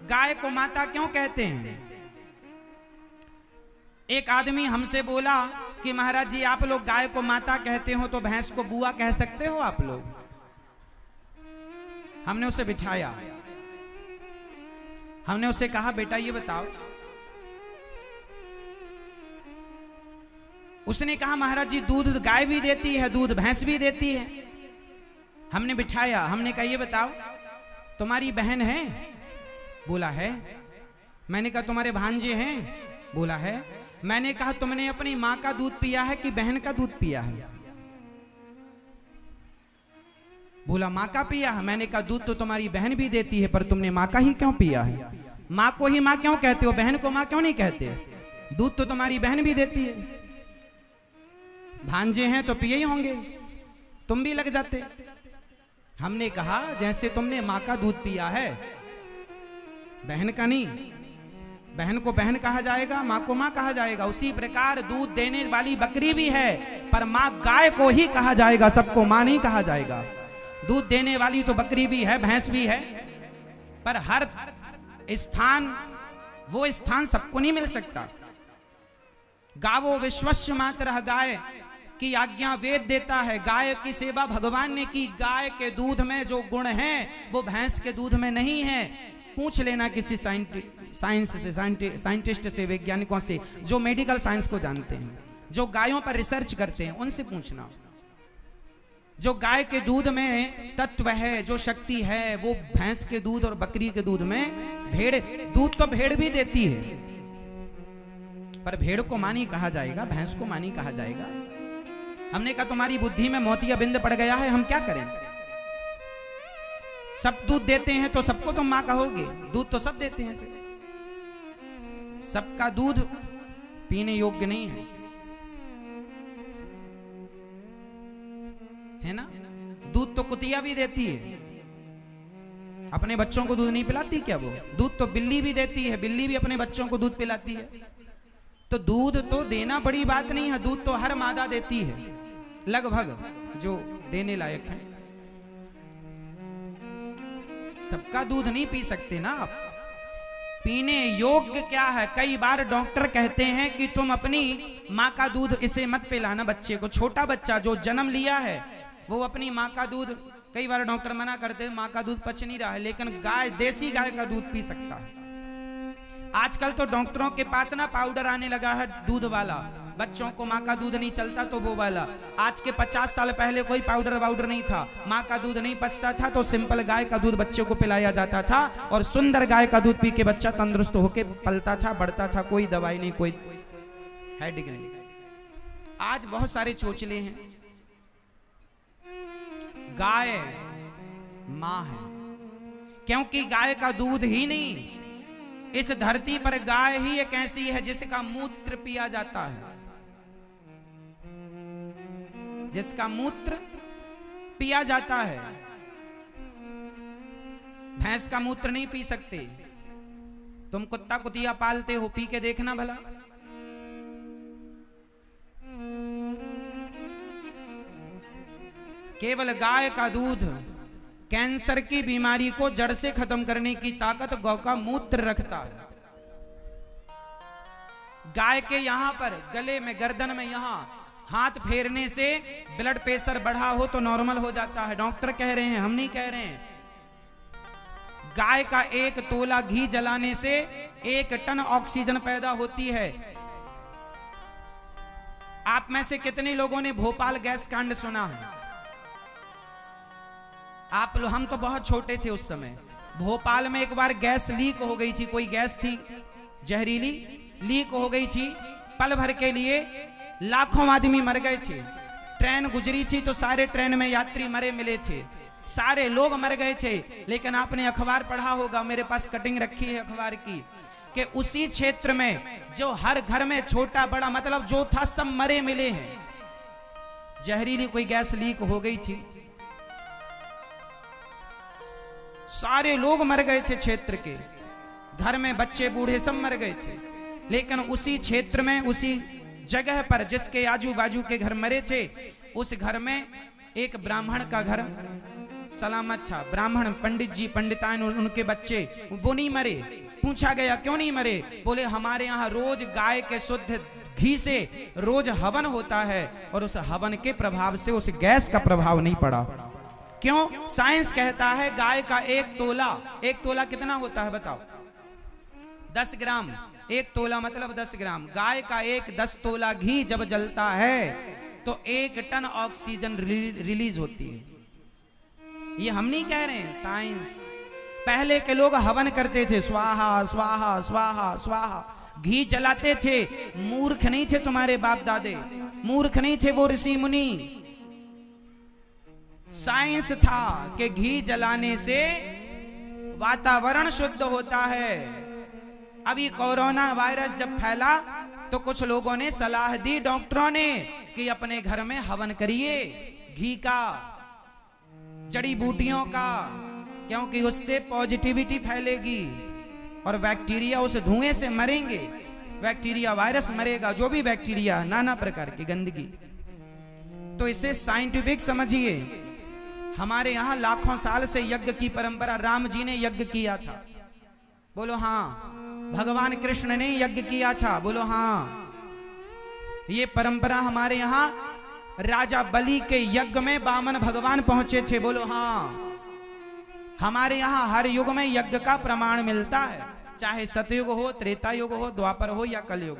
गाय को माता क्यों कहते हैं? एक आदमी हमसे बोला कि महाराज जी आप लोग गाय को माता कहते हो तो भैंस को बुआ कह सकते हो आप लोग? हमने उसे बिठाया, हमने उसे कहा बेटा ये बताओ। उसने कहा महाराज जी दूध गाय भी देती है, दूध भैंस भी देती है। हमने बिठाया, हमने कहा ये बताओ तुम्हारी बहन है? बोला है। मैंने कहा तुम्हारे भांजे हैं? बोला है। मैंने कहा तुमने अपनी मां का दूध पिया है कि बहन का दूध पिया है? बोला मां का पिया है। मैंने कहा दूध तो तुम्हारी बहन भी देती है पर तुमने मां का ही क्यों पिया है? मां को ही मां क्यों कहते हो, बहन को मां क्यों नहीं कहते? दूध तो तुम्हारी बहन भी देती है। भांजे हैं तो पिए ही होंगे, तुम भी लग जाते। हमने कहा जैसे तुमने मां का दूध पिया है, बहन का नहीं, बहन को बहन कहा जाएगा, मां को मां कहा जाएगा, उसी प्रकार दूध देने वाली बकरी भी है पर मां गाय को ही कहा जाएगा, सबको मां नहीं कहा जाएगा। दूध देने वाली तो बकरी भी है, भैंस भी है, पर हर स्थान वो स्थान सबको नहीं मिल सकता। गावो विश्वस्य मातरः, गाय की आज्ञा वेद देता है। गाय की सेवा भगवान ने की। गाय के दूध में जो गुण हैं वो भैंस के दूध में नहीं है। पूछ लेना किसी साइंटिस्ट से, वैज्ञानिकों से जो मेडिकल साइंस को जानते हैं, जो गायों पर रिसर्च करते हैं, उनसे पूछना। जो गाय के दूध में तत्व है, जो शक्ति है, वो भैंस के दूध और बकरी के दूध में भेड़, दूध तो भेड़ भी देती है पर भेड़ को मां नहीं कहा जाएगा, भैंस को मां नहीं कहा जाएगा। हमने कहा तुम्हारी बुद्धि में मोतिया बिंद पड़ गया है, हम क्या करें? सब दूध देते हैं तो सबको तुम मां कहोगे? दूध तो सब देते हैं, सबका दूध पीने योग्य नहीं है ना? दूध तो कुतिया भी देती है, अपने बच्चों को दूध नहीं पिलाती क्या वो? दूध तो बिल्ली भी देती है, बिल्ली भी अपने बच्चों को दूध पिलाती है। तो दूध तो देना बड़ी बात नहीं है, दूध तो हर मादा देती है लगभग, जो देने लायक है। सबका दूध नहीं पी सकते ना आप। पीने योग्य क्या है? कई बार डॉक्टर कहते हैं कि तुम अपनी माँ का दूध इसे मत पिलाना बच्चे को। छोटा बच्चा जो जन्म लिया है वो अपनी माँ का दूध, कई बार डॉक्टर मना करते हैं, माँ का दूध पच नहीं रहा है, लेकिन गाय, देसी गाय का दूध पी सकता है। आजकल तो डॉक्टरों के पास ना पाउडर आने लगा है दूध वाला, बच्चों को माँ का दूध नहीं चलता तो वो वाला। आज के 50 साल पहले कोई पाउडर वाउडर नहीं था, माँ का दूध नहीं पचता था तो सिंपल गाय का दूध बच्चे को पिलाया जाता था और सुंदर गाय का दूध पी के बच्चा तंदुरुस्त होके पलता था, बढ़ता था, कोई दवाई नहीं, कोई हेडेक नहीं। आज बहुत सारे चोचले हैं। गाय माँ है, क्योंकि गाय का दूध ही नहीं, इस धरती पर गाय ही एक ऐसी है जिसका मूत्र पिया जाता है, जिसका मूत्र पिया जाता है। भैंस का मूत्र नहीं पी सकते। तुम कुत्ता कुतिया पालते हो, पी के देखना भला। केवल गाय का दूध कैंसर की बीमारी को जड़ से खत्म करने की ताकत गौ का मूत्र रखता है। गाय के यहां पर गले में, गर्दन में यहां हाथ फेरने से ब्लड प्रेशर बढ़ा हो तो नॉर्मल हो जाता है। डॉक्टर कह रहे हैं, हम नहीं कह रहे हैं। गाय का 1 तोला घी जलाने से 1 टन ऑक्सीजन पैदा होती है। आप में से कितने लोगों ने भोपाल गैस कांड सुना है? आप लोग, हम तो बहुत छोटे थे उस समय। भोपाल में एक बार गैस लीक हो गई थी, कोई गैस थी जहरीली, लीक हो गई थी। पल भर के लिए लाखों आदमी मर गए थे। ट्रेन गुजरी थी तो सारे ट्रेन में यात्री मरे मिले थे, सारे लोग मर गए थे। लेकिन आपने अखबार पढ़ा होगा, मेरे पास कटिंग रखी है अखबार की, कि उसी क्षेत्र में जो हर घर में छोटा बड़ा मतलब जो था सब मरे मिले हैं। जहरीली कोई गैस लीक हो गई थी, सारे लोग मर गए थे क्षेत्र के, घर में बच्चे बूढ़े सब मर गए थे। लेकिन उसी क्षेत्र में, उसी जगह पर जिसके आजू बाजू के घर मरे थे, उस घर में एक ब्राह्मण का घर सलामत था। ब्राह्मण पंडित जी पंडितान उनके बच्चे वो नहीं मरे। पूछा गया क्यों नहीं मरे? बोले हमारे यहाँ रोज गाय के शुद्ध घी से रोज हवन होता है और उस हवन के प्रभाव से उस गैस का प्रभाव नहीं पड़ा। क्यों? साइंस कहता है गाय का एक तोला कितना होता है बताओ? 10 ग्राम। एक तोला मतलब 10 ग्राम। गाय का 10 तोला घी जब जलता है तो 1 टन ऑक्सीजन रिलीज होती है। ये हम नहीं कह रहे हैं, साइंस। पहले के लोग हवन करते थे, स्वाहा स्वाहा स्वाहा स्वाहा, घी जलाते थे। मूर्ख नहीं थे तुम्हारे बाप दादे, मूर्ख नहीं थे वो ऋषि मुनि। साइंस था कि घी जलाने से वातावरण शुद्ध होता है। अभी कोरोना वायरस जब फैला तो कुछ लोगों ने सलाह दी डॉक्टरों ने कि अपने घर में हवन करिए घी का, जड़ी बूटियों का, क्योंकि उससे पॉजिटिविटी फैलेगी और बैक्टीरिया उस धुएं से मरेंगे। बैक्टीरिया वायरस मरेगा, जो भी बैक्टीरिया, नाना प्रकार की गंदगी। तो इसे साइंटिफिक समझिए। हमारे यहां लाखों साल से यज्ञ की परंपरा, राम जी ने यज्ञ किया था, बोलो हाँ। भगवान कृष्ण ने यज्ञ किया था, बोलो हाँ। ये परंपरा हमारे यहां राजा बलि के यज्ञ में वामन भगवान पहुंचे थे, बोलो हाँ। हमारे यहां हर युग में यज्ञ का प्रमाण मिलता है, चाहे सतयुग हो, त्रेता युग हो, द्वापर हो या कलयुग।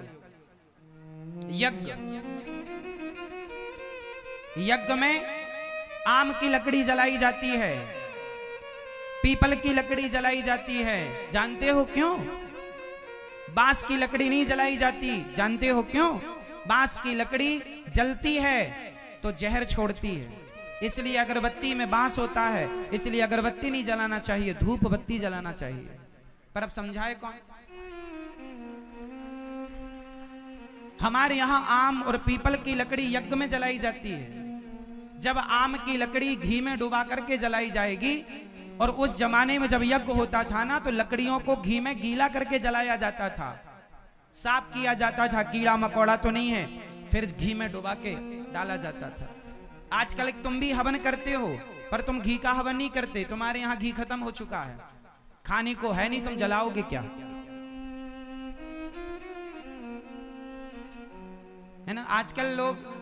यज्ञ में आम की लकड़ी जलाई जाती है, पीपल की लकड़ी जलाई जाती है। जानते हो क्यों? बांस की लकड़ी नहीं जलाई जाती। जानते हो क्यों? बांस की लकड़ी जलती है तो जहर छोड़ती है, इसलिए अगरबत्ती में बांस होता है, इसलिए अगरबत्ती नहीं जलाना चाहिए, धूप बत्ती जलाना चाहिए। पर अब समझाए कौन? हमारे यहां आम और पीपल की लकड़ी यज्ञ में जलाई जाती है। जब आम की लकड़ी घी में डुबा करके जलाई जाएगी, और उस जमाने में जब यज्ञ होता था ना, तो लकड़ियों को घी में गीला करके जलाया जाता था, साफ किया जाता था, कीड़ा मकोड़ा तो नहीं है, फिर घी में डुबा के डाला जाता था। आजकल तुम भी हवन करते हो, पर तुम घी का हवन नहीं करते। तुम्हारे यहाँ घी खत्म हो चुका है, खाने को है नहीं, तुम जलाओगे क्या? है ना? आजकल लोग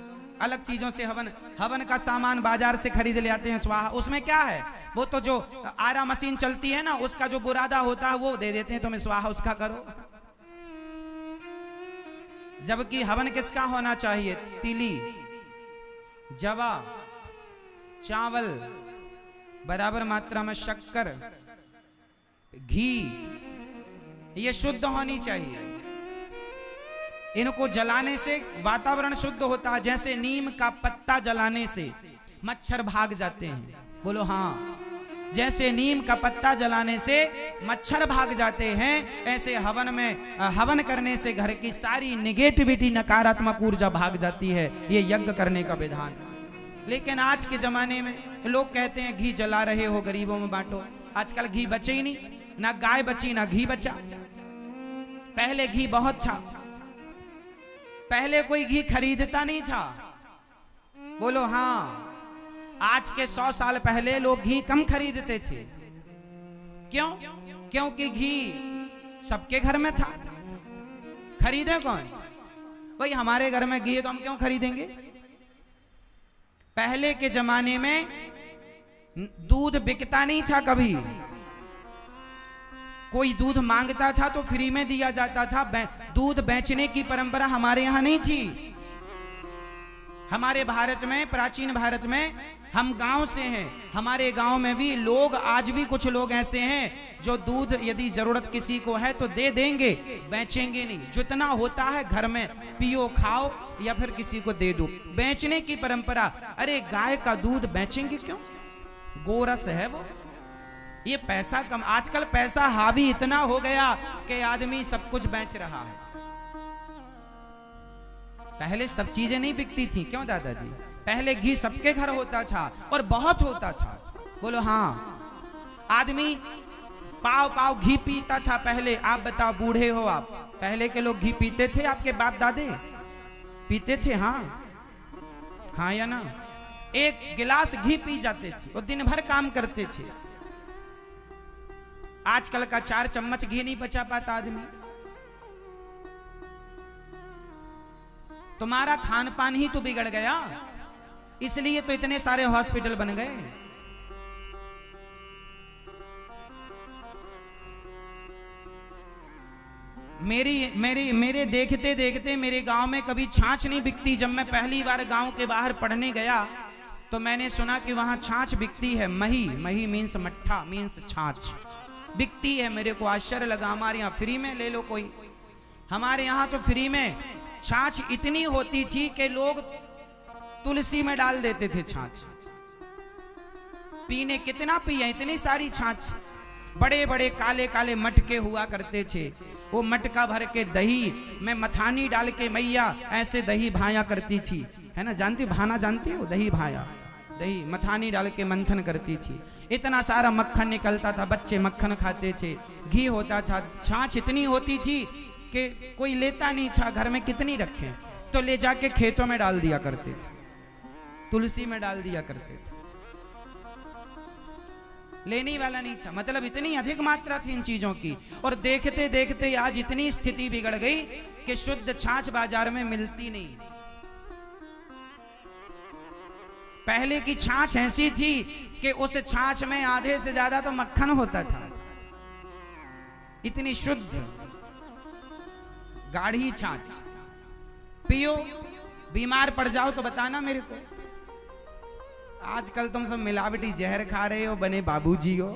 अलग चीजों से हवन का सामान बाजार से खरीद ले आते हैं, स्वाहा। उसमें क्या है? वो तो जो आरा मशीन चलती है ना, उसका जो बुरादा होता है वो दे देते हैं तुम्हें, स्वाहा उसका करो। जबकि हवन किसका होना चाहिए? तिली, जवा, चावल, बराबर मात्रा में शक्कर, घी, ये शुद्ध होनी चाहिए। इनको जलाने से वातावरण शुद्ध होता है। जैसे नीम का पत्ता जलाने से मच्छर भाग जाते हैं, बोलो हाँ। जैसे नीम का पत्ता जलाने से मच्छर भाग जाते हैं, ऐसे हवन करने से घर की सारी निगेटिविटी, नकारात्मक ऊर्जा भाग जाती है। ये यज्ञ करने का विधान। लेकिन आज के जमाने में लोग कहते हैं घी जला रहे हो, गरीबों में बांटो। आजकल घी बचे ही नहीं, ना गाय बची ना घी बचा। पहले घी बहुत था, पहले कोई घी खरीदता नहीं था, बोलो हाँ। आज के 100 साल पहले लोग घी कम खरीदते थे। क्यों? क्योंकि घी सबके घर में था। खरीदे कौन? भाई हमारे घर में घी है तो हम क्यों खरीदेंगे? पहले के जमाने में दूध बिकता नहीं था कभी। कोई दूध मांगता था तो फ्री में दिया जाता था। दूध बेचने की परंपरा हमारे यहां नहीं थी। हमारे भारत में, प्राचीन भारत में, हम गांव से हैं, हमारे गांव में भी लोग, आज भी कुछ लोग ऐसे हैं जो दूध यदि जरूरत किसी को है तो दे देंगे, बेचेंगे नहीं। जितना होता है घर में पियो, खाओ या फिर किसी को दे दो। बेचने की परंपरा, अरे गाय का दूध बेचेंगे क्यों? गोरस है वो, ये पैसा कम। आजकल पैसा हावी इतना हो गया कि आदमी सब कुछ बेच रहा है। पहले सब चीजें नहीं बिकती थी, क्यों दादाजी? पहले घी सबके घर होता था और बहुत होता था, बोलो हाँ। आदमी पाव पाव घी पीता था पहले। आप बताओ, बूढ़े हो आप, पहले के लोग घी पीते थे? आपके बाप दादे पीते थे? हाँ हाँ या ना? एक गिलास घी पी जाते थे और दिन भर काम करते थे। आजकल का 4 चम्मच घी नहीं बचा पाता आदमी। तुम्हारा खान पान ही तो बिगड़ गया, इसलिए तो इतने सारे हॉस्पिटल बन गए। मेरे देखते देखते मेरे गांव में कभी छाछ नहीं बिकती। जब मैं पहली बार गांव के बाहर पढ़ने गया तो मैंने सुना कि वहां छाछ बिकती है। मही मीन्स मट्ठा, मीन्स छाछ बिकती है। मेरे को आश्चर्य लगा। हमारे यहाँ फ्री में ले लो कोई। हमारे यहाँ तो फ्री में छाछ इतनी होती थी कि लोग तुलसी में डाल देते थे छाछ पीने। कितना पिए इतनी सारी छाछ। बड़े बड़े काले काले मटके हुआ करते थे। वो मटका भर के दही में मथानी डाल के मैया ऐसे दही भाया करती थी, है ना, जानती भाना जानती हो, दही भाया, दही मथानी डाल के मंथन करती थी। इतना सारा मक्खन निकलता था, बच्चे मक्खन खाते थे, घी होता था। छाछ इतनी होती थी कि कोई लेता नहीं था। घर में कितनी रखें, तो ले जाके खेतों में डाल दिया करते थे, तुलसी में डाल दिया करते थे। लेने वाला नहीं था। मतलब इतनी अधिक मात्रा थी इन चीजों की। और देखते देखते आज इतनी स्थिति बिगड़ गई कि शुद्ध छाछ बाजार में मिलती नहीं। पहले की छाछ ऐसी थी कि उस छाछ में आधे से ज्यादा तो मक्खन होता था। इतनी शुद्ध गाढ़ी छाछ। पियो, बीमार पड़ जाओ तो बताना मेरे को। आजकल तुम सब मिलावटी जहर खा रहे हो, बने बाबूजी हो।